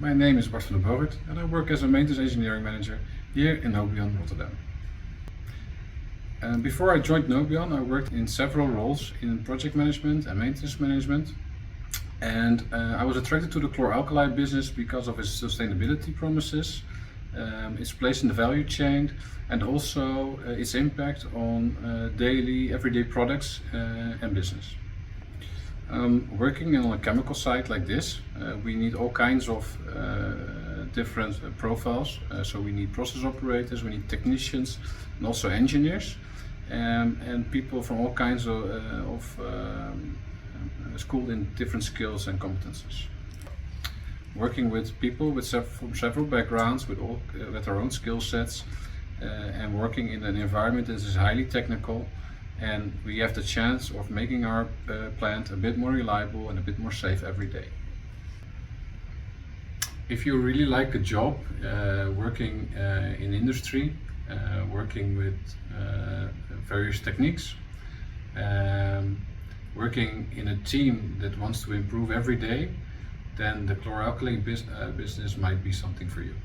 My name is Bart and I work as a maintenance engineering manager here in Nobion, Rotterdam. Before I joined Nobion, I worked in several roles in project management and maintenance management. And I was attracted to the chlor-alkali business because of its sustainability promises, its place in the value chain, and also its impact on everyday products and business. Working on a chemical site like this, we need all kinds of different profiles. So we need process operators, we need technicians, and also engineers, and people from all kinds of schooled in different skills and competences. Working with people from several backgrounds, with our own skill sets, and working in an environment that is highly technical, and we have the chance of making our plant a bit more reliable and a bit more safe every day. If you really like the job, working in industry, working with various techniques, working in a team that wants to improve every day, then the chlor-alkali business might be something for you.